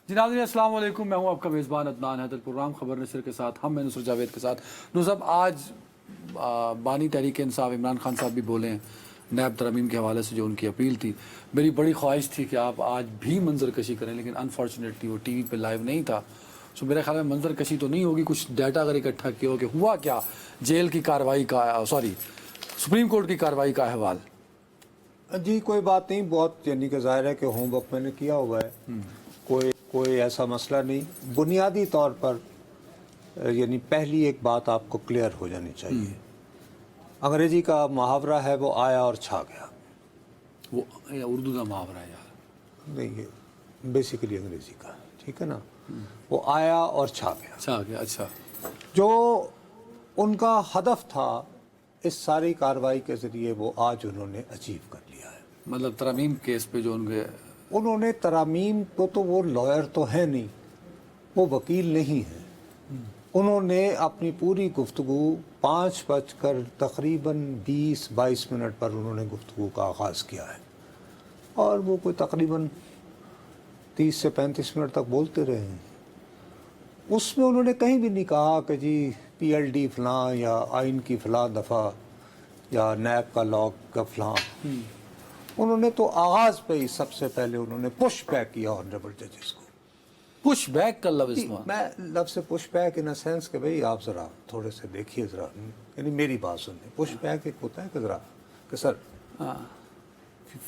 جی ناظرین السلام علیکم، میں ہوں آپ کا میزبان عدنان حیدر، پروگرام خبر نصر کے ساتھ میں نصر جاوید کے ساتھ۔ صاحب آج بانی تحریک انصاف عمران خان صاحب بھی بولے ہیں نیب ترمیم کے حوالے سے جو ان کی اپیل تھی۔ میری بڑی خواہش تھی کہ آپ آج بھی منظر کشی کریں، لیکن انفارچونیٹلی وہ ٹی وی پہ لائیو نہیں تھا۔ میرے خیال میں منظر کشی تو نہیں ہوگی، کچھ ڈیٹا اگر اکٹھا کیا ہو کہ ہوا کیا جیل کی کارروائی کا سپریم کورٹ کی کارروائی کا احوال۔ جی کوئی بات نہیں، بہت یعنی کہ ظاہر ہے کہ ہوم ورک میں نے کیا ہوا ہے، کوئی ایسا مسئلہ نہیں۔ بنیادی طور پر یعنی پہلی ایک بات آپ کو کلیئر ہو جانی چاہیے، انگریزی کا محاورہ ہے وہ آیا اور چھا گیا۔ وہ اردو کا محاورہ ہے یار، نہیں یہ بیسیکلی انگریزی کا، ٹھیک ہے نا، وہ آیا اور چھا گیا۔ چھا گیا، اچھا۔ جو ان کا ہدف تھا اس ساری کارروائی کے ذریعے وہ آج انہوں نے اچیو کر لیا ہے۔ مطلب ترمیم کیس پہ جو انہوں نے ترامیم کو، تو وہ لائر تو ہے نہیں، وہ وکیل نہیں ہے، انہوں نے اپنی پوری گفتگو 5 تقریباً 20-22 منٹ پر انہوں نے گفتگو کا آغاز کیا ہے، اور وہ کوئی تقریباً 30 سے 35 منٹ تک بولتے رہے ہیں۔ اس میں انہوں نے کہیں بھی نہیں کہا کہ جی پی ایل ڈی فلاں یا آئین کی فلاں دفعہ یا نیب کا لاء کا فلاں۔ انہوں نے تو آغاز پہ ہی سب سے پہلے انہوں نے پش بیک کیا آنریبل ججز کو۔ پش بیک کا لفظ میں لفظ سے پش بیک ان سینس کہ بھئی آپ ذرا تھوڑے سے دیکھیے، ذرا یعنی میری بات سنیں۔ پش بیک ایک ہوتا ہے کہ ذرا کہ سر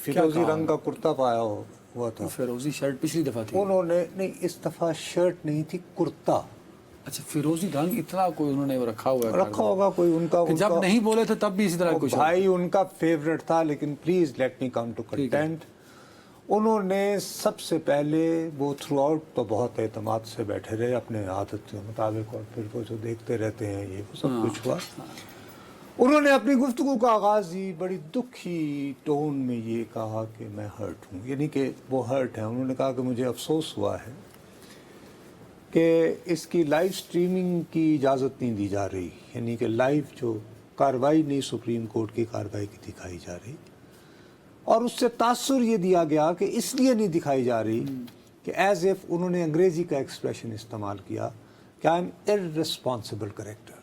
فیروزی رنگ کا کرتا پایا ہوا تھا، فیروزی شرٹ پچھلی دفعہ تھی، انہوں نے نہیں اس دفعہ شرٹ نہیں تھی، کرتا۔ اچھا فیروزی رنگ اتنا کوئی انہوں نے رکھا ہوا ہے، رکھا ہوگا کوئی ان کا، جب نہیں بولے تھے تب بھی اسی طرح کچھ بھائی ان کا فیوریٹ تھا۔ لیکن please let me come to content. انہوں نے سب سے پہلے وہ تھرو آؤٹ تو بہت اعتماد سے بیٹھے رہے اپنے عادت کے مطابق، اور پھر وہ جو دیکھتے رہتے ہیں یہ سب کچھ ہوا۔ انہوں نے اپنی گفتگو کا آغاز ہی بڑی دکھی ٹون میں یہ کہا کہ میں ہرٹ ہوں، یعنی کہ وہ ہرٹ ہیں۔ انہوں نے کہا کہ مجھے افسوس ہوا ہے کہ اس کی لائیو سٹریمنگ کی اجازت نہیں دی جا رہی، یعنی کہ لائیو جو کارروائی نہیں سپریم کورٹ کی کارروائی کی دکھائی جا رہی، اور اس سے تاثر یہ دیا گیا کہ اس لیے نہیں دکھائی جا رہی کہ ایز ایف انہوں نے انگریزی کا ایکسپریشن استعمال کیا کہ آئی ایم ارسپانسبل کریکٹر،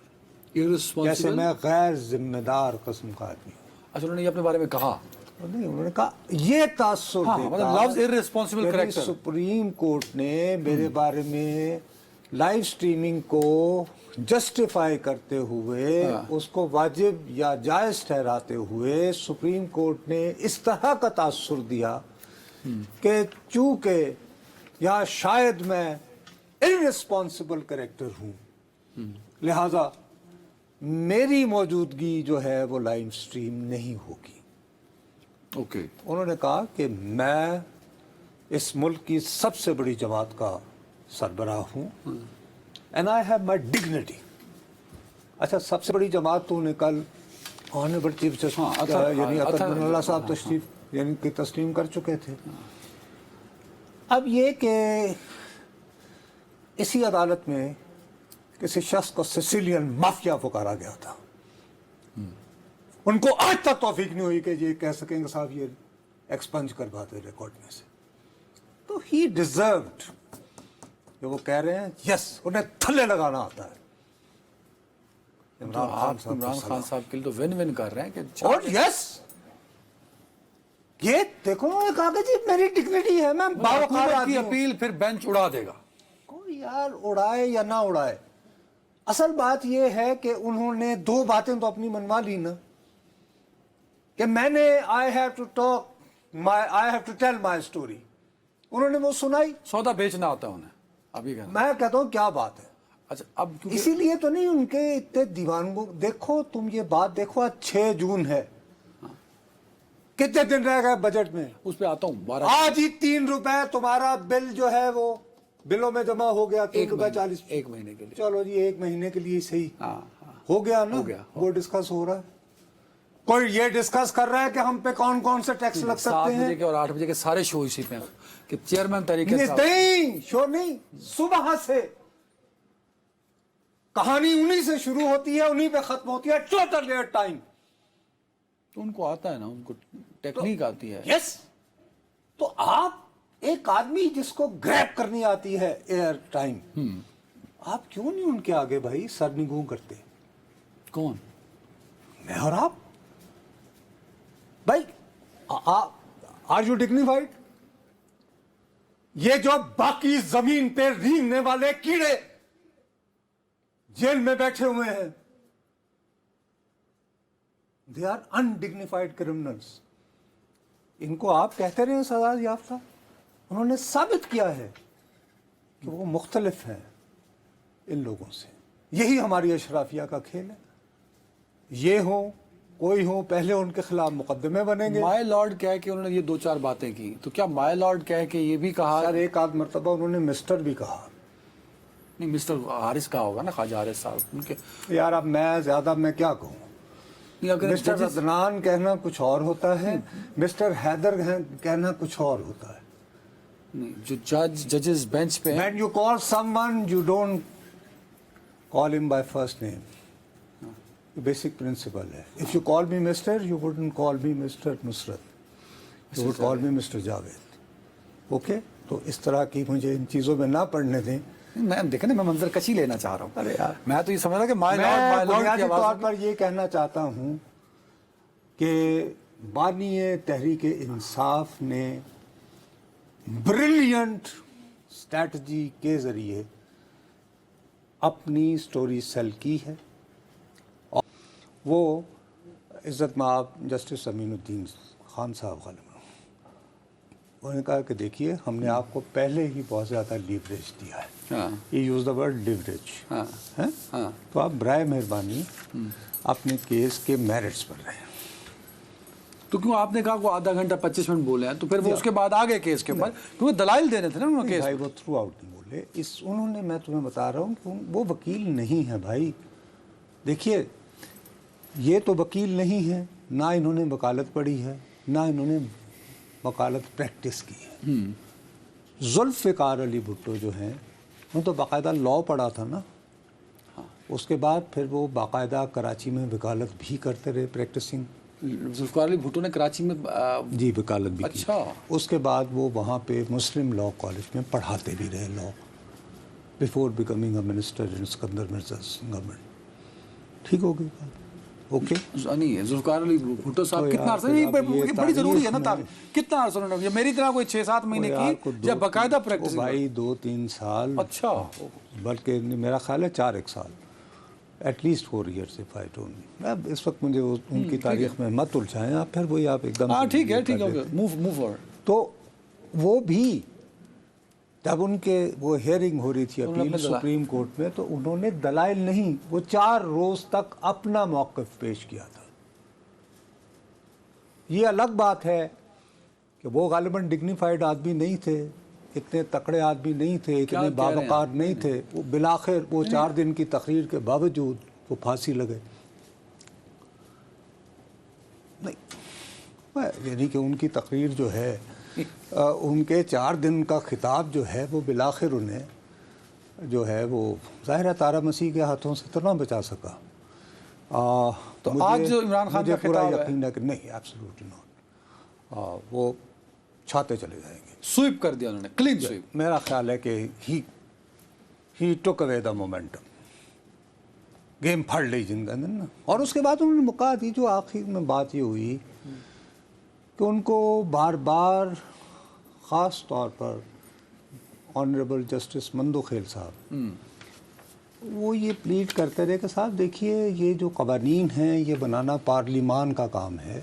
جیسے میں غیر ذمہ دار قسم کا آدمی ہوں۔ اچھا انہوں نے یہ اپنے بارے میں کہا نہیں، انہوں نے کہا یہ تاثر لفظ irresponsible character، سپریم کورٹ نے میرے بارے میں لائیو سٹریمنگ کو جسٹیفائی کرتے ہوئے، اس کو واجب یا جائز ٹھہراتے ہوئے سپریم کورٹ نے اس طرح کا تاثر دیا کہ چونکہ یا شاید میں irresponsible کریکٹر ہوں، لہذا میری موجودگی جو ہے وہ لائیو سٹریم نہیں ہوگی۔ اوکے، انہوں نے کہا کہ میں اس ملک کی سب سے بڑی جماعت کا سربراہ ہوں، and I have my dignity. اچھا سب سے بڑی جماعت تو انہیں کل آنریبل چیف جسٹس یعنی اطہر بن اللہ صاحب تشریف یعنی کہ تسلیم کر چکے تھے۔ اب یہ کہ اسی عدالت میں کسی شخص کو سیسیلین مافیا پکارا گیا تھا، ان کو آج تک توفیق نہیں ہوئی کہ یہ کہہ سکیں کہ صاحب یہ ایکسپنج کرواتے ریکارڈ میں سے، تو ہی ڈیزروڈ کہ وہ کہہ رہے ہیں یس انہیں تھلے لگانا آتا ہے۔ عمران خان صاحب کے لیے تو ون ون کر رہے ہیں کہ اور یس یہ دیکھو انہوں نے کہا کہ جی میری ڈگنیٹی ہے، میں باوقار کی آدمی ہوں۔ اپیل پھر بینچ اڑا دے گا، کوئی یار اڑائے یا نہ اڑائے، اصل بات یہ ہے کہ انہوں نے دو باتیں تو اپنی منوا لی نا، کہ میں نے I have to tell my story، انہوں نے وہ سنائی، سودا بیچنا ہوتا ہے انہیں ابھی کہنا۔ میں کہتا ہوں کیا بات ہے۔ اچھا اب اسی لیے تو نہیں ان کے اتنے دیوان کو دیکھو، تم یہ بات دیکھو، آج 6 جون ہے، کتنے دن رہ گئے بجٹ میں؟ اس پہ آتا ہوں 12 آج ہی 3 روپے تمہارا بل جو ہے وہ بلوں میں جمع ہو گیا، 3 روپے 40، ایک مہینے کے لیے، چلو جی 1 مہینے کے لیے صحیح ہاں ہو گیا نا، ہو گیا۔ وہ ڈسکس ہو رہا ہے، کوئی یہ ڈسکس کر رہا ہے کہ ہم پہ کون کون سے ٹیکس لگ 7 سکتے ہیں؟ بجے کے اور 8 بجے کے سارے شو اسی پہ کہ چیئرمین طریقے سے نہیں شو نہیں، صبح سے کہانی انہی سے شروع ہوتی ہے، انہی پہ ختم ہوتی ہے، ٹوٹل ایئر ٹائم۔ تو ان کو آتا ہے نا، ان کو ٹیکنیک آتی ہے۔ یس، تو آپ ایک آدمی جس کو گریب کرنی آتی ہے ایئر ٹائم، آپ کیوں نہیں ان کے آگے بھائی سرنگوں کرتے؟ کون؟ میں اور آپ بھائی، آر یو ڈگنیفائڈ؟ یہ جو باقی زمین پہ رینگنے والے کیڑے جیل میں بیٹھے ہوئے ہیں، دے آر انڈگنیفائڈ کرمنلز. ان کو آپ کہتے رہے ہیں سزا یافتہ، انہوں نے ثابت کیا ہے کہ وہ مختلف ہیں ان لوگوں سے. یہی ہماری اشرافیہ کا کھیل ہے. یہ ہوں کوئی ہوں، پہلے ان کے خلاف مقدمے بنیں گے. مائی لارڈ کہہ کے انہوں نے یہ 2-4 باتیں کی، تو کیا مائی لارڈ کہہ کے یہ بھی کہا؟ سر ایک آدھ مرتبہ انہوں نے مسٹر بھی کہا. نہیں، مسٹر حارث کہا ہوگا نا، خواجہ حارث صاحب ان کے. یار اب میں کیا کہوں؟ مسٹر عدنان کہنا کچھ اور ہوتا ہے، مسٹر حیدر کہنا کچھ اور ہوتا ہے. جو ججز بینچ پہ When you call someone, you don't call him by first name. Basic principle ہے. If you call me Mr., you wouldn't call me Mr. Nusrat. You would call me Mr. Javed. Okay? تو اس طرح کی مجھے ان چیزوں میں نہ پڑھنے دیں. میں دیکھیں نا، میں منظر کشی لینا چاہ رہا ہوں. ارے یار، میں تو یہ سمجھ رہا کہ مائی میں لارڈ بنیادی کی طور آواز. پر یہ کہنا چاہتا ہوں کہ بانی تحریک انصاف نے بریلینٹ اسٹریٹجی کے ذریعے اپنی سٹوری سیل کی ہے. اور وہ عزت مآب جسٹس امین الدین خان صاحب غالباً انہوں نے کہا کہ دیکھیے ہم نے آپ کو پہلے ہی بہت زیادہ لیوریج دیا ہے. یہ یوز دا ورڈ لیوریج. تو آپ برائے مہربانی اپنے کیس کے میرٹس پر رہیں. تو کیوں آپ نے کہا وہ آدھا گھنٹہ 25 منٹ بولے ہیں، تو پھر وہ اس کے بعد آگے کیس کے اوپر کیونکہ دلائل دینے تھے نا انہوں نے کیس. بھائی وہ تھرو آؤٹ نہیں بولے. انہوں نے، میں تمہیں بتا رہا ہوں کہ وہ وکیل نہیں ہے بھائی. دیکھیے یہ تو وکیل نہیں ہے، نہ انہوں نے وکالت پڑھی ہے، نہ انہوں نے وکالت پریکٹس کی ہے. ذوالفقار علی بھٹو جو ہیں انہوں تو باقاعدہ لاء پڑھا تھا نا. اس کے بعد پھر وہ باقاعدہ کراچی میں وکالت بھی کرتے رہے، پریکٹسنگ. ذوالفقار علی بھٹو نے کراچی میں جی وکالت بھی کی. اچھا. اس کے بعد وہ وہاں پہ مسلم لاء کالج میں پڑھاتے بھی رہے law before becoming a minister in Iskander Mirza government. ٹھیک ہو گئی بات. اوکے. نہیں، ذوالفقار علی بھٹو صاحب کتنا عرصہ، یہ بڑی ضروری ہے نا، کتنا عرصہ انہوں نے، میری طرح کوئی 6-7 مہینے کی جب باقاعدہ پریکٹس. بھائی 2-3 سال. اچھا. بلکہ میرا خیال ہے 4 سال، at least 4 years if I don't. اب اس وقت مجھے ان کی تاریخ میں مت الجھائیں آپ، پھر وہی آپ ایک دم. ہاں ٹھیک ہے، ٹھیک ہے، موو فارورڈ. تو وہ بھی جب ان کے وہ ہیئرنگ ہو رہی تھی اپیل سپریم کورٹ میں، تو انہوں نے دلائل نہیں، وہ 4 روز تک اپنا موقف پیش کیا تھا. یہ الگ بات ہے کہ وہ غالباً ڈگنیفائڈ آدمی نہیں تھے، اتنے تکڑے آدمی نہیں تھے، اتنے باوقار نہیں تھے. وہ بالآخر وہ 4 دن کی تقریر کے باوجود وہ پھانسی لگے. نہیں، یعنی کہ ان کی تقریر جو ہے، ان کے 4 دن کا خطاب جو ہے، وہ بالآخر انہیں جو ہے وہ ظاہر تارا مسیح کے ہاتھوں سے تو نہ بچا سکا. تو آج جو عمران خان کا پورا خطاب یقین ہے کہ نہیں، ایبسلیوٹلی ناٹ. وہ چھاتے چلے جائیں گے. سویپ کر دیا انہوں نے، کلین سویپ. میرا خیال ہے کہ ہی ٹک اوے دا مومنٹم. گیم پھڑ لی جن کا نا. اور اس کے بعد انہوں نے مکا دی. جو آخر میں بات یہ ہوئی کہ ان کو بار بار، خاص طور پر آنریبل جسٹس مندو خیل صاحب، وہ یہ پلیڈ کرتے رہے کہ صاحب دیکھیے یہ جو قوانین ہیں یہ بنانا پارلیمان کا کام ہے،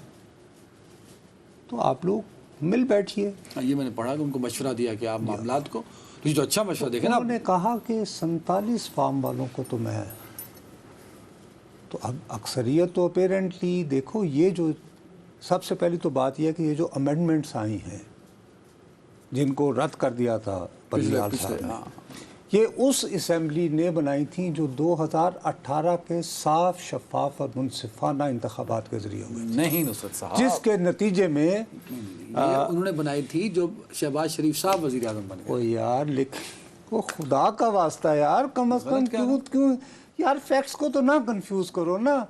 تو آپ لوگ مل بیٹھیے. یہ میں نے پڑھا کہ ان کو مشورہ دیا کہ آپ معاملات کو، یہ جو اچھا مشورہ دیکھیں نا. انہوں نے کہا کہ 47 فارم والوں کو تو میں، تو اب اکثریت تو اپیرنٹلی دیکھو، یہ جو سب سے پہلی تو بات یہ ہے کہ یہ جو امینڈمنٹس آئی ہیں جن کو رد کر دیا تھا پرلیال صاحب نے، یہ اس اسمبلی نے بنائی تھیں جو 2018 کے صاف، شفاف اور منصفانہ انتخابات کے ذریعے ہوئے. نہیں نصرت صاحب، جس کے نتیجے میں انہوں نے بنائی تھی جو شہباز شریف صاحب وزیر اعظم بن گئے. وہ یار وہ خدا کا واسطہ یار، کم از کم کیوں یار فیکٹس کو تو نہ کنفیوز کرو نا.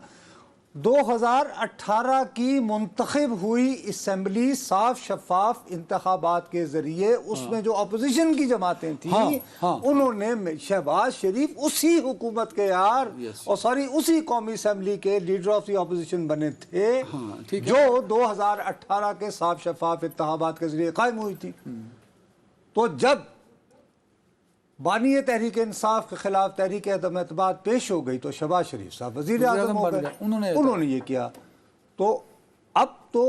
2018 کی منتخب ہوئی اسمبلی صاف شفاف انتخابات کے ذریعے اس میں جو اپوزیشن کی جماعتیں تھیں انہوں نے شہباز شریف اسی حکومت کے اور ساری اسی قومی اسمبلی کے لیڈر آف دی اپوزیشن بنے تھے جو 2018 کے صاف شفاف انتخابات کے ذریعے قائم ہوئی تھی. تو جب بانی تحریک انصاف کے خلاف تحریک عدم اعتماد پیش ہو گئی تو شہباز شریف صاحب وزیر اعظم ہو گئے. انہوں نے یہ کیا. تو اب تو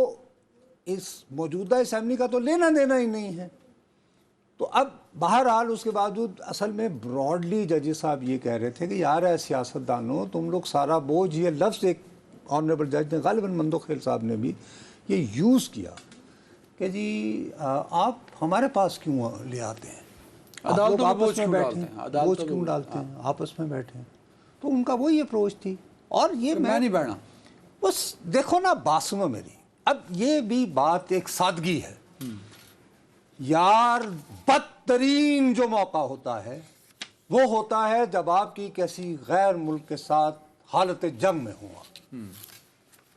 اس موجودہ اسمبلی کا تو لینا دینا ہی نہیں ہے. تو اب بہرحال اس کے باوجود اصل میں براڈلی ججز صاحب یہ کہہ رہے تھے کہ یار ہے سیاستدانوں تم لوگ سارا بوجھ، یہ لفظ ایک آنریبل جج نے غالباً مندوق خیل صاحب نے بھی یہ یوز کیا کہ جی آپ ہمارے پاس کیوں لے آتے ہیں، عدالتوں میں بوجھ کیوں ڈالتے ہیں، آپس میں بیٹھے ہیں. تو ان کا وہی اپروچ تھی. اور یہ میں نہیں بیٹھنا. بس دیکھو نا بات سنو میری، اب یہ بھی بات ایک سادگی ہے یار. بدترین جو موقع ہوتا ہے وہ ہوتا ہے جب آپ کی کسی غیر ملک کے ساتھ حالت جنگ میں ہوا.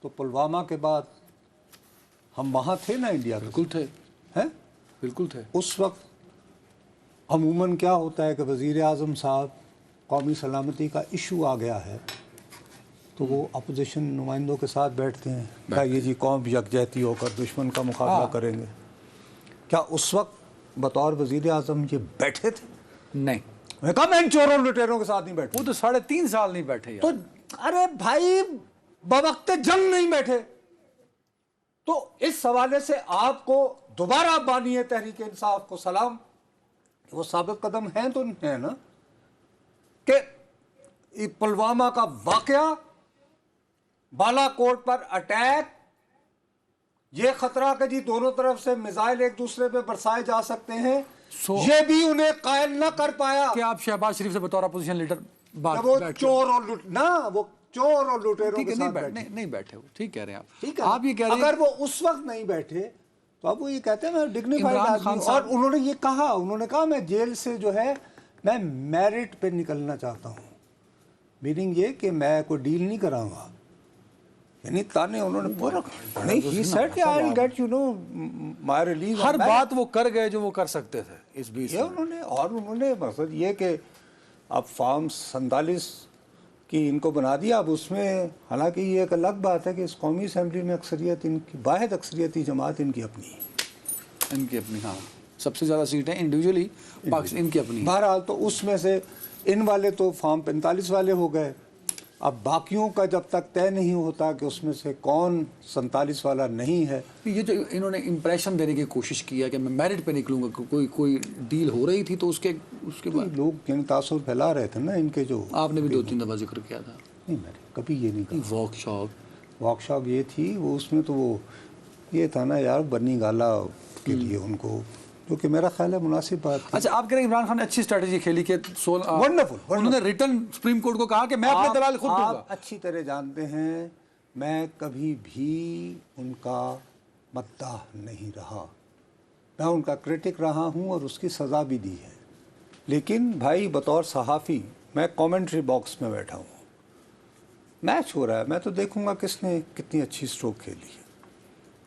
تو پلوامہ کے بعد ہم وہاں تھے نا انڈیا. بالکل تھے، بالکل تھے. اس وقت عموماً کیا ہوتا ہے کہ وزیر اعظم صاحب قومی سلامتی کا ایشو آ گیا ہے تو وہ اپوزیشن نمائندوں کے ساتھ بیٹھتے ہیں کیا یہ جی قوم یکجہتی ہو کر دشمن کا مقابلہ کریں گے. کیا اس وقت بطور وزیر اعظم یہ بیٹھے تھے؟ نہیں. میں کہا میں ان چوروں لٹیروں کے ساتھ نہیں بیٹھا. وہ تو 3.5 سال نہیں بیٹھے. تو ارے بھائی بوقت جنگ نہیں بیٹھے. تو اس حوالے سے آپ کو دوبارہ بانی تحریک انصاف کو سلام. وہ ثابت قدم ہیں تو ہیں نا کہ پلوامہ کا واقعہ، بالا کوٹ پر اٹیک، یہ خطرہ کہ جی دونوں طرف سے میزائل ایک دوسرے پہ برسائے جا سکتے ہیں، یہ بھی انہیں قائل نہ کر پایا کہ آپ شہباز شریف سے بطور اپوزیشن لیڈر وہ چور اور لٹیروں کے ساتھ نہیں بیٹھے. وہ ٹھیک کہہ رہے ہیں ٹھیک ہے. آپ یہ کہہ رہے ہیں اگر وہ اس وقت نہیں بیٹھے تو اب وہ یہ کہتے ہیں میں ڈگنیفائیڈ آدمی. اور انہوں نے یہ کہا، انہوں نے کہا میں جیل سے جو ہے میں میرٹ پہ نکلنا چاہتا ہوں. میننگ یہ کہ میں کوئی ڈیل نہیں کراؤں گا. یعنی تانے انہوں نے پورا نہیں ہی سیڈ کہ I will get you know my release. ہر بات وہ کر گئے جو وہ کر سکتے تھے اس بیچ یہ انہوں نے مقصد یہ کہ اب فارم 47 کی ان کو بنا دیا. اب اس میں حالانکہ یہ ایک الگ بات ہے کہ اس قومی اسمبلی میں اکثریت ان کی واحد اکثریتی جماعت ان کی اپنی ہے. ان کی اپنی، ہاں سب سے زیادہ سیٹیں انڈیویجولی ان کی اپنی. بہرحال تو اس میں سے ان والے تو فارم 45 والے ہو گئے. اب باقیوں کا جب تک طے نہیں ہوتا کہ اس میں سے کون 47 والا نہیں ہے. یہ جو انہوں نے امپریشن دینے کی کوشش کی ہے کہ میں میرٹ پہ نکلوں گا، کوئی ڈیل ہو رہی تھی تو اس کے بعد لوگ یعنی تاثر پھیلا رہے تھے نا ان کے. جو آپ نے بھی 2-3 دفعہ ذکر کیا تھا. نہیں میں نے کبھی یہ نہیں کہا. واک شاپ یہ تھی، وہ اس میں تو وہ یہ تھا نا یار بنی گالا کے لیے ان کو، جو کہ میرا خیال ہے مناسب بات تھی. اچھا آپ کہہ رہے ہیں عمران خان نے اچھی اسٹریٹجی کھیلی کہ انہوں نے ریٹرن سپریم کورٹ کو کہا کہ میں اپنے دلال خود دوں گا. آپ اچھی طرح جانتے ہیں میں کبھی بھی ان کا مداح نہیں رہا. میں ان کا کرٹک رہا ہوں اور اس کی سزا بھی دی ہے. لیکن بھائی بطور صحافی میں کامنٹری باکس میں بیٹھا ہوں، میچ ہو رہا ہے، میں تو دیکھوں گا کس نے کتنی اچھی سٹروک کھیلی ہے.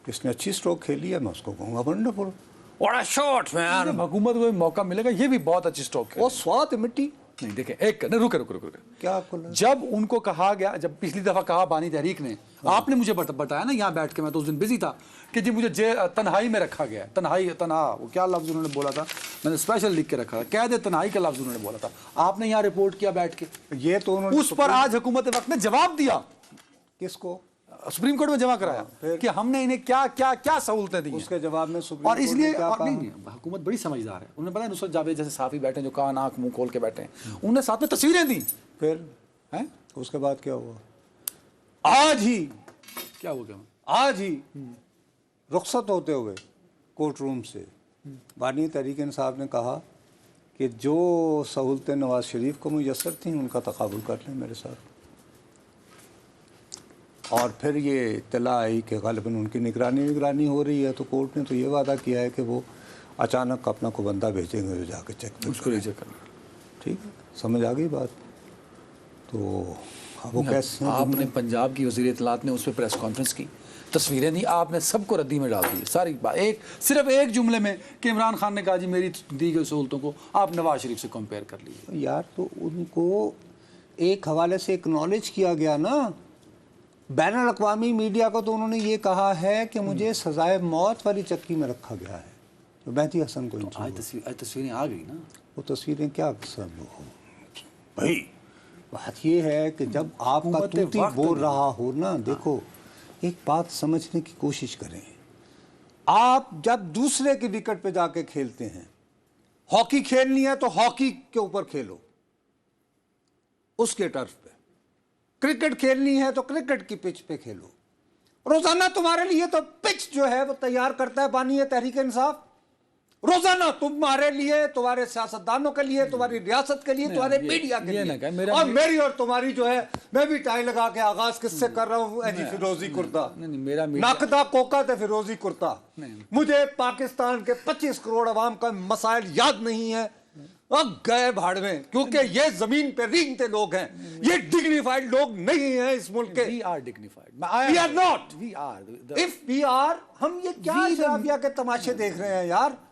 کس نے اچھی سٹروک کھیلی ہے میں اس کو کہوں گا ونڈرفل. بڑا شاٹ مین. حکومت کو موقع ملے گا، یہ بھی بہت اچھی سٹروک ہے. وہ سوات مٹی نہیں دیکھیں ایک رکے کیا جب ان کو کہا گیا، جب پچھلی دفعہ کہا بانی تحریک نے، آپ نے مجھے بتایا نا یہاں بیٹھ کے، میں تو اس دن بزی تھا، کہ جی مجھے تنہائی میں رکھا گیا. تنہا وہ کیا لفظ انہوں نے بولا تھا، میں نے اسپیشل لکھ کے رکھا تھا، قید تنہائی کا لفظ انہوں نے بولا تھا. آپ نے یہاں رپورٹ کیا بیٹھ کے. یہ تو انہوں نے اس پر آج حکومت وقت نے جواب دیا. کس کو؟ سپریم کورٹ میں جمع کرایا کہ ہم نے انہیں کیا سہولتیں دی. اس کے جواب میں اور اس لیے حکومت بڑی سمجھدار ہے. انہوں نے پتا نصرت جاوید جیسے صحافی بیٹھے جو کان آنکھ منہ کھول کے بیٹھے ہیں، انہوں نے ساتھ میں تصویریں دی. پھر اس کے بعد کیا ہوا؟ آج ہی رخصت ہوتے ہوئے کورٹ روم سے بانی تحریک انصاف نے کہا کہ جو سہولتیں نواز شریف کو میسر تھیں ان کا تقابل کر لیں میرے ساتھ. اور پھر یہ اطلاع آئی کہ غالباً ان کی نگرانی ہو رہی ہے، تو کورٹ نے تو یہ وعدہ کیا ہے کہ وہ اچانک اپنا کو بندہ بھیجیں گے جو جا کے چیک اس کو ریچیک کرنا. ٹھیک ہے، سمجھ آ گئی بات. تو وہ کیسے ہیں؟ آپ نے پنجاب کی وزیر اطلاعات نے اس پہ پریس کانفرنس کی، تصویریں دی، آپ نے سب کو ردی میں ڈال دی ساری بات، صرف ایک جملے میں کہ عمران خان نے کہا جی میری دی گئی سہولتوں کو آپ نواز شریف سے کمپیئر کر لیجیے. یار تو ان کو ایک حوالے سے اکنالج کیا گیا نا بین الاقوامی میڈیا کو، تو انہوں نے یہ کہا ہے کہ مجھے سزائے موت والی چکی میں رکھا گیا ہے. تو مہدی حسن کو آج تصویریں آ گئی نا. وہ تصویریں کیا سب بھائی بات یہ ہے کہ جب آپ کا توتی بول رہا ہو نا، دیکھو ایک بات سمجھنے کی کوشش کریں. آپ جب دوسرے کی وکٹ پہ جا کے کھیلتے ہیں، ہاکی کھیلنی ہے تو ہاکی کے اوپر کھیلو، اس کے ٹرف پہ. کرکٹ کھیلنی ہے تو کرکٹ کی پچ پہ کھیلو. روزانہ تمہارے لیے تو پچ جو ہے وہ تیار کرتا ہے بانی ہے تحریک انصاف. روزانہ تمہارے لیے، تمہارے سیاستدانوں کے لیے، تمہاری ریاست کے لیے، تمہارے میڈیا کے لیے، اور میری اور تمہاری جو ہے، میں بھی ٹائی لگا کے آغاز کس سے کر رہا ہوں، جی فیروزی کرتا، ناقدہ کوکا تے فیروزی کرتا. مجھے پاکستان کے 25 کروڑ عوام کا مسائل یاد نہیں ہے، اب گئے بھاڑ میں، کیونکہ یہ زمین پہ رینگتے لوگ ہیں، یہ ڈگنیفائڈ لوگ نہیں ہیں اس ملک کے. We are dignified. We are not. We are. If we are، ہم یہ کیا شرافیہ کے تماشے دیکھ رہے ہیں یار.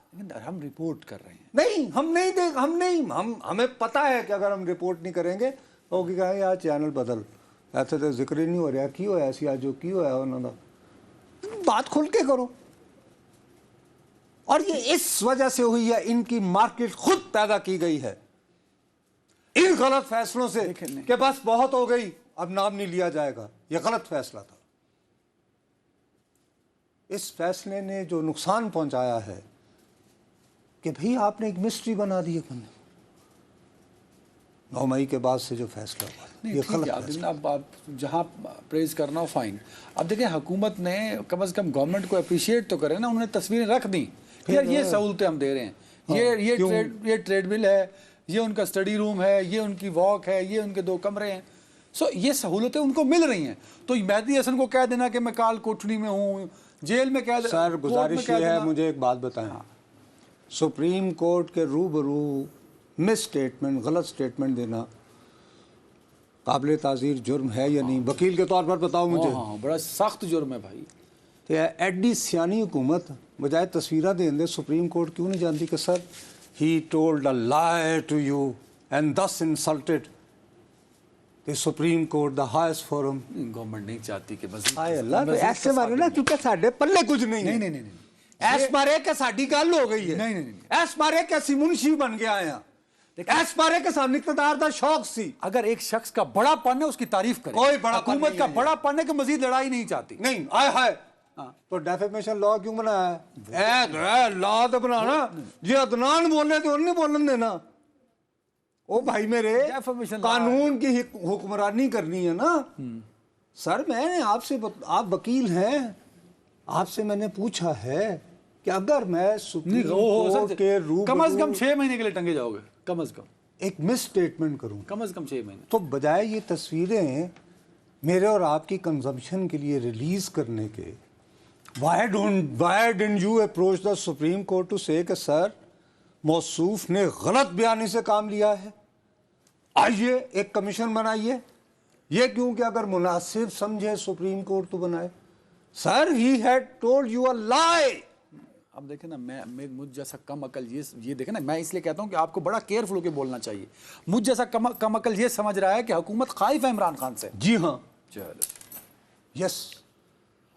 ہم رپورٹ کر رہے ہیں. نہیں ہمیں پتا ہے کہ اگر ہم رپورٹ نہیں کریں گے تو کہا یار چینل بدل، ایسے تو ذکر ہی نہیں ہو رہا، کی ہوا ایسی آج جو کی ہوا ہے انہوں نے. بات کھل کے کرو. اور یہ اس وجہ سے ہوئی ہے، ان کی مارکیٹ خود پیدا کی گئی ہے ان غلط فیصلوں سے کہ بس بہت ہو گئی اب نام نہیں لیا جائے گا. یہ غلط فیصلہ تھا. اس فیصلے نے جو نقصان پہنچایا ہے کہ بھئی آپ نے ایک مسٹری بنا دی ہے. 9 مئی کے بعد سے جو فیصلہ ہوا یہ غلط فیصلہ. آپ جہاں پریز کرنا ہو فائن. اب دیکھیں حکومت نے کم از کم گورنمنٹ کو اپریشیٹ تو کرے نا، انہوں نے تصویریں رکھ دیں یار یہ سہولتیں ہم دے رہے ہیں، یہ ٹریڈ مل ہے، یہ ان کا اسٹڈی روم ہے، یہ ان کی واک ہے، یہ ان کے 2 کمرے ہیں. یہ سہولتیں ان کو مل رہی ہیں. تو مہدی حسن کو کہہ دینا کہ میں کال کوٹھڑی میں ہوں، جیل میں کہہ دینا. سر گزارش یہ ہے، مجھے ایک بات بتائیں، سپریم کورٹ کے روبرو مس اسٹیٹمنٹ، غلط اسٹیٹمنٹ دینا قابل تعزیر جرم ہے یا نہیں؟ وکیل کے طور پر بتاؤ مجھے. ہاں بڑا سخت جرم ہے بھائی. ایڈی سیانی حکومت بجائے تصویرہ دیں دے سپریم کورٹ کیوں نہیں جانتی کہ سر ہی told a lie to you and this insulted the Supreme Court the highest forum. Government نہیں چاہتی کہ بس اللہ ایسے مارے نا، کیونکہ ساڈے پلے کچھ نہیں. نہیں ایس مارے کہ ساڈی گل ہو گئی ہے. نہیں ایس مارے کہ اسی منشی بن گیا ہیں. ایس مارے کہ سامنے اقتدار دا شوق سی. اگر ایک شخص کا بڑا پن ہے اس کی تعریف کرے. کوئی بڑا حکومت کا بڑا پن ہے کہ مزید لڑائی نہیں چاہتی. نہیں آئے ہائے تو ڈیفیمیشن لا کیوں بنایا ہے؟ لا تو بنانا جی عدنان بولے تو نہیں بولن دینا. او بھائی میرے، قانون کی حکمرانی کرنی ہے نا. سر میں نے آپ سے، آپ وکیل ہیں، آپ سے میں نے پوچھا ہے کہ اگر میں سپریم کورٹ کے روبرو کم از کم 6 مہینے کے لیے ٹنگے جاؤ گے، کم از کم ایک مس اسٹیٹمنٹ کروں، کم از کم 6 مہینے، تو بجائے یہ تصویریں میرے اور آپ کی کنزمپشن کے لیے ریلیز کرنے کے، why didn't you approach the Supreme Court to say کہ سر موصوف نے غلط بیانی سے کام لیا ہے، آئیے ایک کمیشن بنائیے. یہ کیوں کہ اگر مناسب سمجھے سپریم کورٹ تو بنائے. سر he had told you a lie. اب دیکھیں نا، میں مجھ جیسا کم عقل یہ دیکھیں نا، میں اس لیے کہتا ہوں کہ آپ کو بڑا کیئرفل ہو کے بولنا چاہیے. مجھ جیسا کم عقل یہ سمجھ رہا ہے کہ حکومت خائف ہے عمران خان سے. جی ہاں، چلو یس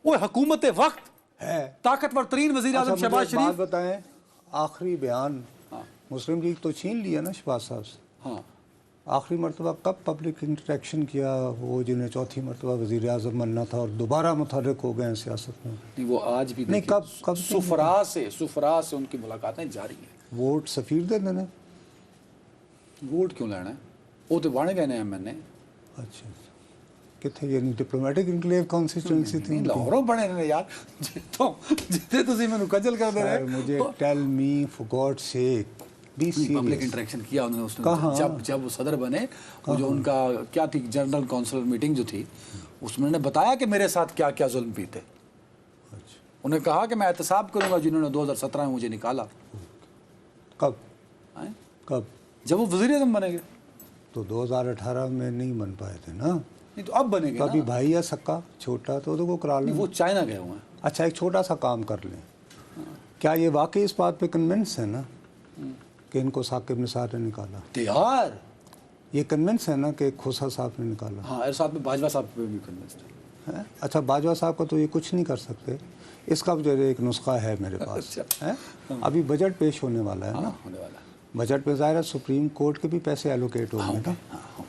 وہ حکومت وقت ہے. طاقتور ترین وزیر اعظم شہباز بات شریف. بتائیں، آخری بیان مسلم لیگ تو چھین لیا نا شہباز صاحب سے. ہاں آخری مرتبہ کب پبلک انٹریکشن کیا وہ جنہیں چوتھی مرتبہ وزیر اعظم بننا تھا اور دوبارہ متحرک ہو گئے ہیں سیاست میں؟ نہیں، وہ آج بھی نہیں، کب سفرا سے ان کی ملاقاتیں جاری ہیں. ووٹ سفیر دے دینے. ووٹ کیوں لینا ہے؟ وہ تو بن گئے ہیں ایم این اے. اچھا کتنے یعنی ڈپلومیٹک انکلیو کانسٹیچوئنسی تھی لاہوروں بنے رہے یار. جتنے تسی میں کجل کر دے رہے. مجھے tell me for God sake be serious. Public interaction کیا انہوں نے اس نے جب وہ صدر بنے. وہ جو ان کا کیا تھی جنرل کونسل میٹنگ جو تھی، اس میں انہوں نے بتایا کہ میرے ساتھ کیا کیا ظلم پیتے. انہوں نے کہا کہ میں احتساب کروں گا جنہوں نے 2017 میں مجھے نکالا. کب جب وہ وزیر اعظم بنے گے. تو 2018 میں نہیں بن پائے تھے نا. نہیں تو اب بنے گے تو ابھی نا، بھائی ہے سکا چھوٹا تو کو کرا لیں. وہ چائنا گئے ہوئے ہیں. اچھا ایک چھوٹا سا کام کر لیں, کیا یہ واقعی اس بات پہ کنونس ہے نا کہ ان کو ثاقب نثار نے نکالا؟ تیار یہ کنونس ہے نا کہ کھوسا صاحب نے نکالا؟ ہاں، اور ساتھ میں باجوہ صاحب پہ بھی کنوینسڈ ہے. ہے؟ اچھا باجوہ صاحب کا تو یہ کچھ نہیں کر سکتے, اس کا جو ہے ایک نسخہ ہے میرے پاس. ہے ابھی بجٹ پیش ہونے والا ہے نا, ہونے والا ہے. بجٹ پہ ظاہر ہے سپریم کورٹ کے بھی پیسے ایلوکیٹ ہوں گے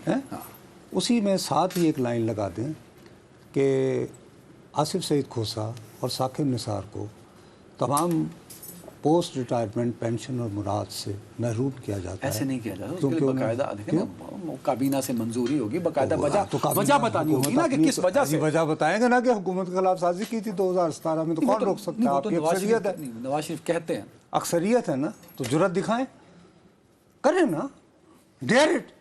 نا, اسی میں ساتھ ہی ایک لائن لگا دیں کہ آصف سعید کھوسا اور ثاقب نثار کو تمام پوسٹ ریٹائرمنٹ پینشن اور مراد سے محروم کیا جاتا ہے. ایسے نہیں کیا جاتا, اس کے لیے باقاعدہ دیکھیں نا کابینہ سے منظوری ہوگی, باقاعدہ وجہ بتانی ہوگی نا کہ کس وجہ سے. وجہ بتائیں گے نا کہ حکومت کے خلاف سازی کی تھی 2017 میں, تو کون روک سکتا ہے؟ آپ کی اکثریت ہے, نواز شریف کہتے ہیں اکثریت ہے نا, تو جرأت دکھائیں, کریں نا, ڈیئر اٹ.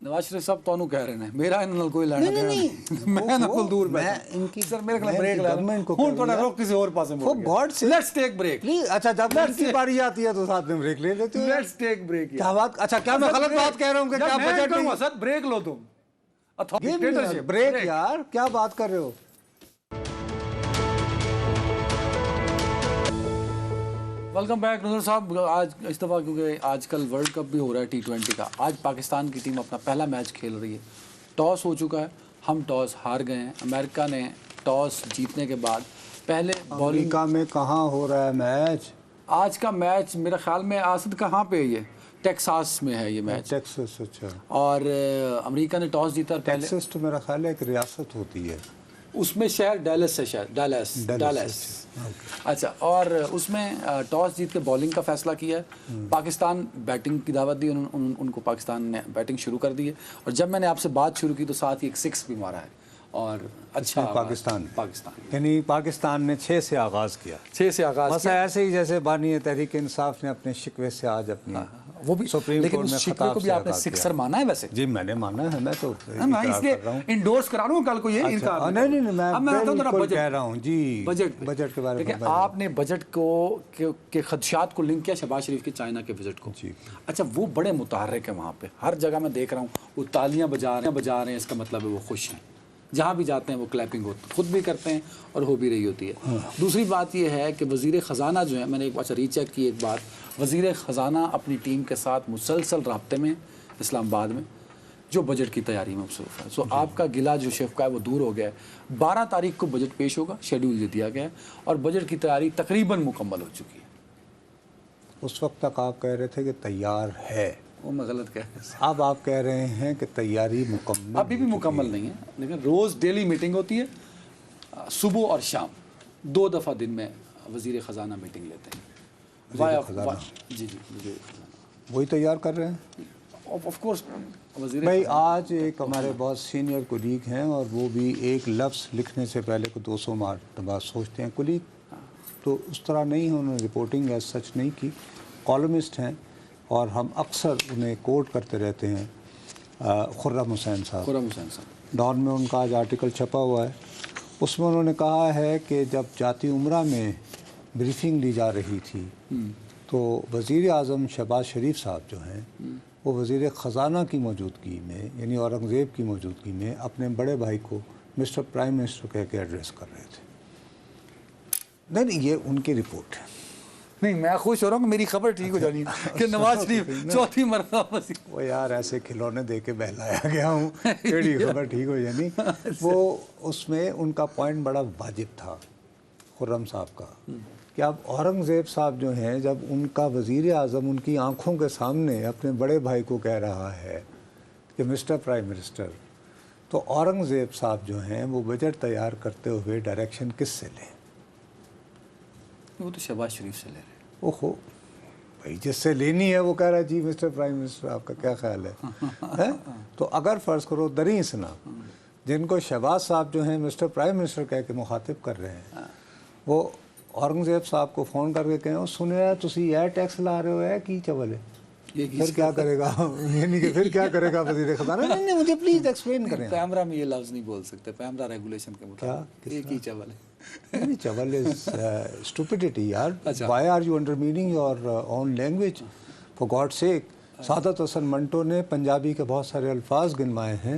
نواز شریف صاحب تو کہہ رہے ہیں میرا ان نال کوئی لینا دینا نہیں, میں نقل دور میں ان کی سر میرے خلاف بریک گورنمنٹ کو ہوں تھوڑا روک کسی اور پاسے فور گاڈ سے لیٹس ٹیک بریک پلیز. اچھا جب ان کی باری آتی ہے تو ساتھ میں بریک لے لیتے ہو. Let's take break. کیا بات, اچھا کیا میں غلط بات کہہ رہا ہوں کہ کیا بجٹ میں سر بریک لو تم بریک یار کیا بات کر رہے ہو؟ ویلکم بیک نظر صاحب. آج اس دفعہ کیونکہ آج کل ورلڈ کپ بھی ہو رہا ہے T20 کا, آج پاکستان کی ٹیم اپنا پہلا میچ کھیل رہی ہے. ٹاس ہو چکا ہے, ہم ٹاس ہار گئے ہیں. امریکہ نے ٹاس جیتنے کے بعد پہلے بالنگ. امریکہ میں کہاں ہو رہا ہے میچ؟ آج کا میچ میرے خیال میں آسد کہاں پہ ہے, یہ ٹیکساس میں ہے یہ میچ. ٹیکساس. اچھا, اور امریکہ نے ٹاس جیتا. پہلے ٹیکساس تو میرا خیال ہے ایک ریاست ہوتی ہے, اس میں شہر ڈیلس ہے, شہر ڈیلس. اچھا, اور اس میں ٹاس جیت کے بالنگ کا فیصلہ کیا ہے. پاکستان بیٹنگ کی دعوت دی, ان کو پاکستان نے بیٹنگ شروع کر دی ہے. اور جب میں نے آپ سے بات شروع کی تو ساتھ ہی ایک 6 بھی مارا ہے. اور اچھا پاکستان یعنی پاکستان نے 6 سے آغاز کیا. 6 سے آغاز بس ایسے ہی جیسے بانی تحریک انصاف نے اپنے شکوے سے آج اپنی وہ بھی سپریم کورٹ میں شکوے کو بھی آپ نے سکسر مانا ہے ویسے؟ جی میں نے مانا ہے, میں تو اس لیے انڈورس کرا رہا ہوں کل کو یہ انکار نہیں میں بالکل کہہ رہا ہوں. جی بجٹ کے بارے میں آپ نے بجٹ کو کے خدشات کو لنک کیا شہباز شریف کے چائنا کے وزٹ کو. اچھا وہ بڑے متحرک ہیں وہاں پہ, ہر جگہ میں دیکھ رہا ہوں وہ تالیاں بجا رہے ہیں, اس کا مطلب ہے وہ خوش ہیں. جہاں بھی جاتے ہیں وہ کلیپنگ خود بھی کرتے ہیں اور ہو بھی رہی ہوتی ہے. دوسری بات یہ ہے کہ وزیر خزانہ جو ہے, میں نے ایک اچھا ری چیک کی ایک بات, وزیر خزانہ اپنی ٹیم کے ساتھ مسلسل رابطے میں اسلام آباد میں, جو بجٹ کی تیاری میں مصروف ہے. سو آپ کا گلا جو شفقہ ہے وہ دور ہو گیا ہے. 12 تاریخ کو بجٹ پیش ہوگا, شیڈول یہ دیا گیا ہے, اور بجٹ کی تیاری تقریباً مکمل ہو چکی ہے. اس وقت تک آپ کہہ رہے تھے کہ تیار ہے, وہ میں غلط کہہ رہا ہوں. اب آپ کہہ رہے ہیں کہ تیاری مکمل ابھی بھی مکمل نہیں ہے, لیکن روز ڈیلی میٹنگ ہوتی ہے, صبح اور شام 2 دفعہ دن میں وزیر خزانہ میٹنگ لیتے ہیں. جی وہی تیار کر رہے ہیں آف کورس وزیر بھائی. آج ایک ہمارے بہت سینئر کولیگ ہیں اور وہ بھی ایک لفظ لکھنے سے پہلے کو 200 مرتبہ سوچتے ہیں. کولیگ تو اس طرح نہیں ہے, انہوں نے رپورٹنگ ایز سچ نہیں کی, کالمسٹ ہیں اور ہم اکثر انہیں کوٹ کرتے رہتے ہیں. خرم حسین صاحب ڈان میں ان کا آج آرٹیکل چھپا ہوا ہے, اس میں انہوں نے کہا ہے کہ جب جاتی عمرہ میں بریفنگ لی جا رہی تھی تو وزیر اعظم شہباز شریف صاحب جو ہیں وہ وزیر خزانہ کی موجودگی میں یعنی اورنگزیب کی موجودگی میں اپنے بڑے بھائی کو مسٹر پرائم منسٹر کہہ کے ایڈریس کر رہے تھے. نہیں یہ ان کی رپورٹ ہے. نہیں میں خوش ہو رہا ہوں کہ میری خبر ٹھیک ہو جانی کہ نواز شریف 4تھی مرتبہ. وہ یار ایسے کھلونے دے کے بہلایا گیا ہوں, کیڑی خبر ٹھیک ہو جانی. وہ اس میں ان کا پوائنٹ بڑا واجب تھا خرم صاحب کا کہ اب اورنگزیب صاحب جو ہیں, جب ان کا وزیر اعظم ان کی آنکھوں کے سامنے اپنے بڑے بھائی کو کہہ رہا ہے کہ مسٹر پرائم منسٹر, تو اورنگزیب صاحب جو ہیں وہ بجٹ تیار کرتے ہوئے ڈائریکشن کس سے لیں؟ وہ تو شہباز شریف سے لے رہے ہیں. اوہو بھائی, جس سے لینی ہے وہ کہہ رہا ہے جی مسٹر پرائم منسٹر آپ کا کیا خیال ہے؟ تو اگر فرض کرو دریں سنا جن کو شہباز صاحب جو ہیں مسٹر پرائم منسٹر کہہ کے مخاطب کر رہے ہیں, وہ اورنگزیب صاحب کو فون کر کے کہیں سنیا تسی یہ ٹیکس لا رہے ہو ہے کی چول ہے, پھر کیا کرے گا؟ یعنی کہ پھر کیا کرے گا وزیر خزانہ؟ نہیں مجھے پلیز ایکسپلین کریں. پیمرا میں یہ لفظ نہیں بول سکتے, پیمرا ریگولیشن کے مطابق ایک ہی چول ہے. نہیں چول از اسٹوپڈیٹی یار. Why are you undermining your own language for God sake. Saadat Hasan Manto نے پنجابی کے بہت سارے الفاظ گنوائے ہیں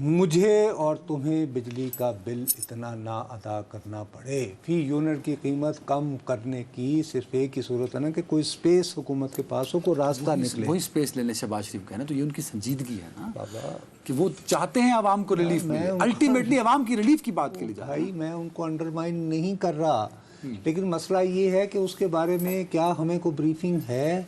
مجھے اور تمہیں بجلی کا بل اتنا نہ ادا کرنا پڑے، فی یونٹ کی قیمت کم کرنے کی صرف ایک ہی صورت ہے نا کہ کوئی سپیس حکومت کے پاس ہو، کوئی راستہ نکلے. وہی سپیس لینے شہباز شریف کا ہے نا، تو یہ ان کی سنجیدگی ہے نا بابا کہ وہ چاہتے ہیں عوام کو ریلیف ملے، الٹیمیٹلی عوام کی ریلیف کی بات کے لیے جاتے ہیں. بھائی میں ان کو انڈرمائن نہیں کر رہا، لیکن مسئلہ یہ ہے کہ اس کے بارے میں کیا ہمیں کوئی بریفنگ ہے،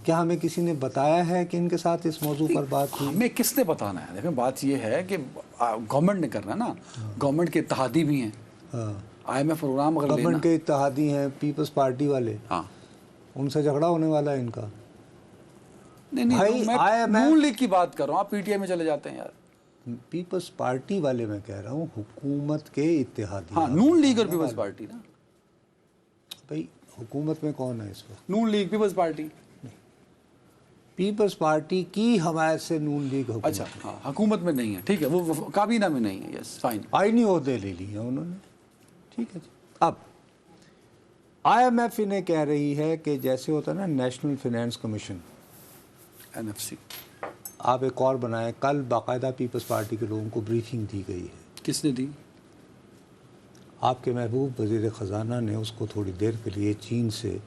کیا ہمیں کسی نے بتایا ہے کہ ان کے ساتھ اس موضوع پر بات ہوئی؟ ہمیں کس نے بتانا ہے؟ دیکھیں بات یہ ہے کہ گورنمنٹ نے کرنا ہے نا، گورنمنٹ کے اتحادی بھی ہیں، آئی ایم ایف پروگرام اگر لینا، گورنمنٹ کے اتحادی ہیں پیپلز پارٹی والے، ہاں ان سے جھگڑا ہونے والا ہے ان کا. نہیں نہیں میں نون لیگ کی بات کر رہا ہوں، آپ پی ٹی آئی میں چلے جاتے ہیں یار. پیپلز پارٹی والے میں کہہ رہا ہوں، حکومت کے اتحادی. ہاں نون لیگ اور پیپلز پارٹی نا. بھائی حکومت میں کون ہے اس وقت؟ نون لیگ پیپلز پارٹی. پیپلز پارٹی کی حمایت سے نون لیگ حکومت. اچھا ہاں حکومت میں نہیں ہے، ٹھیک ہے، وہ کابینہ میں نہیں ہے. یس فائن. آئینی عہدے لے لیے انہوں نے، ٹھیک ہے جی. اب آئی ایم ایف انہیں کہہ رہی ہے کہ جیسے ہوتا ہے نا National Finance Commission, N F C, آپ ایک اور بنائیں. کل باقاعدہ پیپلز پارٹی کے لوگوں کو بریفنگ دی گئی ہے. کس نے دی؟ آپ کے محبوب وزیر خزانہ نے اس کو تھوڑی دیر کے لیے چین سے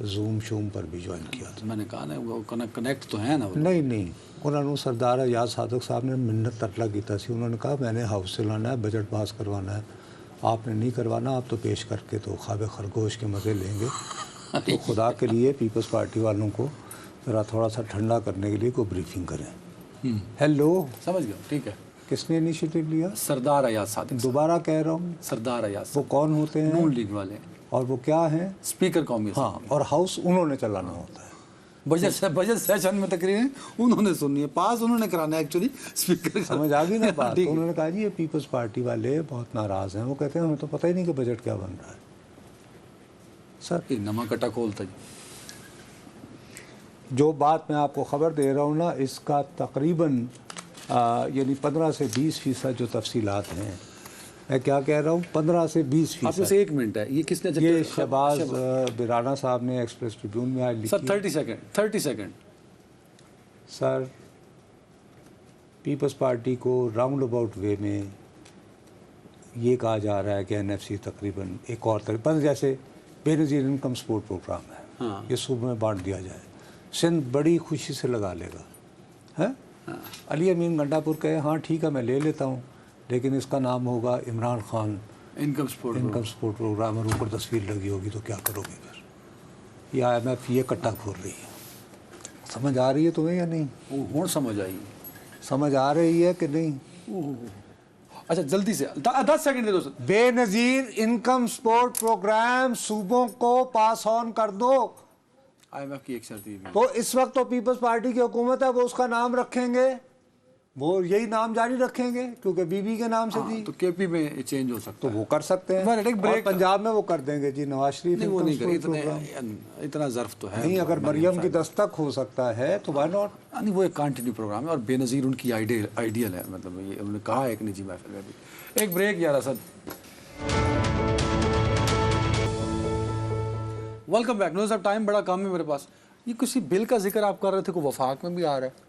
زوم شوم پر بھی جوائن کیا تھا. میں نے کہا نا وہ کنیکٹ تو ہے نا. نہیں انہوں نے سردار ایاز صادق صاحب نے منت ترلا کیتا سی. انہوں نے کہا میں نے ہاؤس سے لانا ہے، بجٹ پاس کروانا ہے، آپ نے نہیں کروانا، آپ تو پیش کر کے تو خواب خرگوش کے مزے لیں گے. تو خدا کے لیے پیپلز پارٹی والوں کو ذرا تھوڑا سا ٹھنڈا کرنے کے لیے کوئی بریفنگ کریں. ہیلو، سمجھ گیا، ٹھیک ہے. کس نے انیشیٹو لیا؟ سردار ایاز صادق. دوبارہ کہہ رہا ہوں، سردار ایاز. وہ کون ہوتے ہیں؟ نون لیگ والے. اور وہ کیا ہیں؟ اسپیکر قومی. ہاں، اور ہاؤس انہوں نے چلانا ہوتا ہے. بجٹ سیشن میں تقریریں انہوں نے سننی ہے، پاس انہوں نے کرانا ہے ایکچولی اسپیکر. سمجھ آ گئی نا بات؟ انہوں نے کہا جی یہ پیپلز پارٹی والے بہت ناراض ہیں، وہ کہتے ہیں ہمیں تو پتہ ہی نہیں کہ بجٹ کیا بن رہا ہے. سر نما کٹا کھولتا جی. جو بات میں آپ کو خبر دے رہا ہوں نا، اس کا تقریباً یعنی 15 سے 20% جو تفصیلات ہیں، میں کیا کہہ رہا ہوں، 15 سے 20%. آپ سے ایک منٹ ہے، یہ کس نے؟ یہ شہباز برانہ صاحب نے ایکسپریس ٹریبیون میں آج لکھی. سر 30 سیکنڈ. سر پیپلز پارٹی کو راؤنڈ اباؤٹ وے میں یہ کہا جا رہا ہے کہ این ایف سی تقریباً ایک اور طریقہ، جیسے بے نظیر انکم سپورٹ پروگرام ہے، یہ صوبوں میں بانٹ دیا جائے، سندھ بڑی خوشی سے لگا لے گا. علی امین گنڈا پور کہے ہاں ٹھیک ہے میں لے لیتا ہوں، لیکن اس کا نام ہوگا Imran Khan Income Support Programme, اور اوپر تصویر لگی ہوگی، تو کیا کرو گے پھر؟ یہ آئی ایم ایف یہ کٹا کھول رہی ہے. سمجھ آ رہی ہے تمہیں یا نہیں؟ ہوں سمجھ آئی. سمجھ آ رہی ہے کہ نہیں؟ اچھا جلدی سے 10 سیکنڈ دے دو. بے نظیر انکم سپورٹ پروگرام صوبوں کو پاس آن کر دو. آئی ایم ایف کی ایک شرط یہ بھی. تو اس وقت تو پیپلز پارٹی کی حکومت ہے، وہ اس کا نام رکھیں گے، وہ یہی نام جاری رکھیں گے کیونکہ بی بی کے نام سے تھی. تو کے پی میں چینج ہو سکتا تو ہے. وہ کر سکتے ہیں، اور پنجاب میں وہ کر دیں گے جی نواز شریف. نہیں وہ نہیں کرے، اتنا ظرف تو ہے نہیں. اگر مریم کی دستک ہو سکتا ہے تو وائی ناٹ. نہیں وہ ایک کنٹینیو پروگرام ہے، اور بے نظیر ان کی آئیڈیل ہے، مطلب یہ انہوں نے کہا ایک نجی محفل میں بھی. ایک بریک یار اسد. Welcome back. نو صاحب ٹائم بڑا کم ہے میرے پاس. یہ کسی بل کا ذکر آپ کر رہے تھے، کوئی وفاق میں بھی آ رہا ہے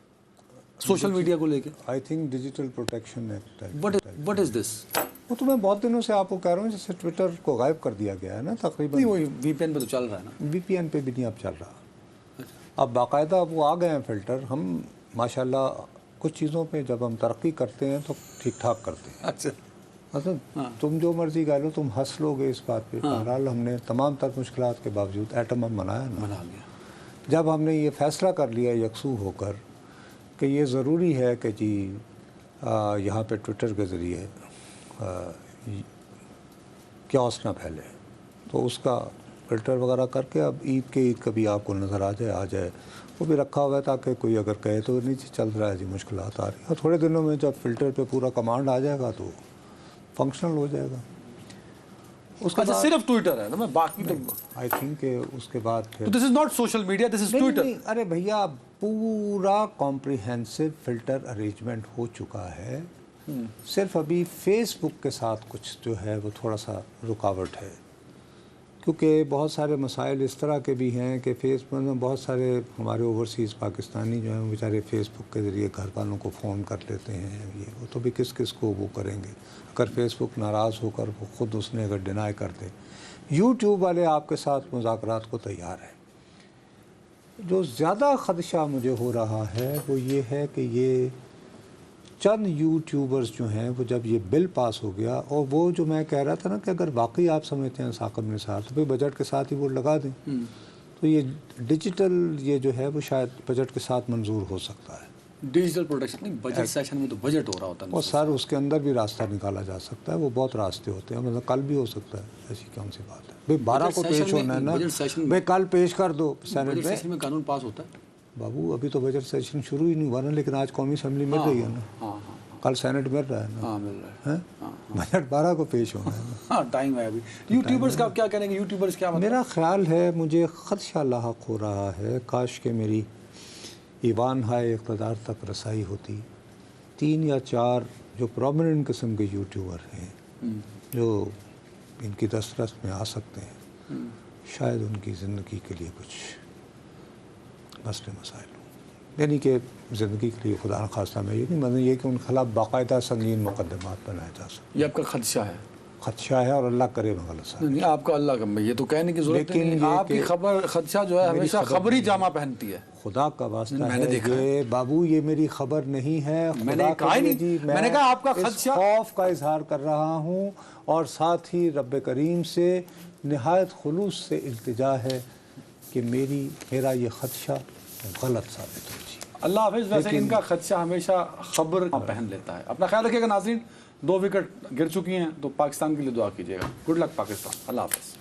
سوشل میڈیا کو لے کے. I think digital protection act. What is this? وہ تو میں بہت دنوں سے آپ کو کہہ رہا ہوں، جیسے ٹویٹر کو غائب کر دیا گیا ہے نا تقریباً. نہیں وہی وی پی این پہ تو چل رہا ہے نا. وی پی این پہ بھی نہیں اب چل رہا. اب باقاعدہ وہ آ گئے ہیں فلٹر. ہم ماشاءاللہ کچھ چیزوں پہ جب ہم ترقی کرتے ہیں تو ٹھیک ٹھاک کرتے ہیں. اچھا مطلب تم جو مرضی کہہ لو، تم ہنس لو گے اس بات پہ. بہرحال ہم نے تمام تر مشکلات کے باوجود ایٹم ہم بنا لیا. جب ہم نے یہ فیصلہ کر لیا یکسو ہو کر کہ یہ ضروری ہے کہ جی یہاں پہ ٹویٹر کے ذریعے کیوس نہ پھیلے، تو اس کا فلٹر وغیرہ کر کے اب عید کبھی آپ کو نظر آ جائے وہ بھی رکھا ہوا ہے، تاکہ کوئی اگر کہے تو نیچے چل رہا ہے جی مشکلات آ رہی ہیں. اور تھوڑے دنوں میں جب فلٹر پہ پورا کمانڈ آ جائے گا تو فنکشنل ہو جائے گا. اس کا صرف ٹویٹر ہے نا، باقی تو آئی تھنک کہ اس کے بعد پھر this is not social media, this is Twitter. ارے بھیا پورا کمپریہنسو فلٹر ارینجمنٹ ہو چکا ہے. صرف ابھی فیس بک کے ساتھ کچھ جو ہے وہ تھوڑا سا رکاوٹ ہے، کیونکہ بہت سارے مسائل اس طرح کے بھی ہیں کہ فیس بک میں بہت سارے ہمارے اوورسیز پاکستانی جو ہیں وہ بیچارے فیس بک کے ذریعے گھر والوں کو فون کر لیتے ہیں. یہ وہ تو بھی کس کس کو وہ کریں گے. اگر فیس بک ناراض ہو کر وہ خود اس نے اگر ڈینائی کر دے. یوٹیوب والے آپ کے ساتھ مذاکرات کو تیار ہیں. جو زیادہ خدشہ مجھے ہو رہا ہے وہ یہ ہے کہ یہ چند یوٹیوبرز جو ہیں وہ جب یہ بل پاس ہو گیا، اور وہ جو میں کہہ رہا تھا نا کہ اگر واقعی آپ سمجھتے ہیں ثاقب نثار تو پھر بجٹ کے ساتھ ہی وہ لگا دیں، تو یہ ڈیجیٹل یہ جو ہے وہ شاید بجٹ کے ساتھ منظور ہو سکتا ہے. ڈیجیٹل پروڈکشن نہیں، بجٹ سیشن میں تو بجٹ ہو رہا ہوتا ہے. اور سر اس کے اندر بھی راستہ نکالا جا سکتا ہے. وہ بہت راستے ہوتے ہیں، مطلب کل بھی ہو سکتا ہے. ایسی کون سی بات ہے بھائی، 12 کو پیش ہونا ہے نا بھائی، کل پیش کر دو سینٹ میں. قانون پاس ہوتا ہے بابو ابھی تو بجٹ سیشن شروع ہی نہیں ہوا نا، لیکن آج قومی اسمبلی مل رہی ہے نا، کل سینٹ مل رہا ہے نا. ہاں مل رہا ہے. بجٹ 12 کو پیش ہونا ہے نا. ہاں ٹائم ہے ابھی. یوٹیوبرز کا کیا کہیں گے؟ یوٹیوبرز کیا میرا خیال ہے مجھے خدشہ لاحق ہو رہا ہے، کاش کہ میری ایوان ہائے اقتدار تک رسائی ہوتی. 3 یا 4 جو پرومیننٹ قسم کے یوٹیوبر ہیں جو ان کی دسترس میں آ سکتے ہیں، شاید ان کی زندگی کے لیے کچھ مسئلے مسائل ہوں. یعنی کہ زندگی کے لیے خدا نخواستہ میں یہ نہیں، مطلب یہ کہ ان کے خلاف باقاعدہ سنگین مقدمات بنائے جا سکتے. یہ آپ کا خدشہ ہے؟ خدشہ ہے، اور اللہ کرے میں غلط صاحب. نہیں آپ کا اللہ کا، یہ تو کہنے کی ضرورت نہیں. آپ کی خبر خدشہ جو ہے ہمیشہ خبری جامہ پہنتی ہے. خدا کا واسطہ ہے یہ بابو، یہ میری خبر نہیں ہے. میں نے کہا آپ کا خدشہ، خوف کا اظہار کر رہا ہوں، اور ساتھ ہی رب کریم سے نہایت خلوص سے التجا ہے کہ میرا یہ خدشہ غلط ثابت ہو جائے. اللہ حافظ. ویسے ان کا خدشہ ہمیشہ خبر پہن لیتا ہے. اپنا خیال رکھیے گا ناظرین. 2 وکٹ گر چکی ہیں تو پاکستان کے لیے دعا کیجیے گا. Good luck Pakistan. اللہ حافظ.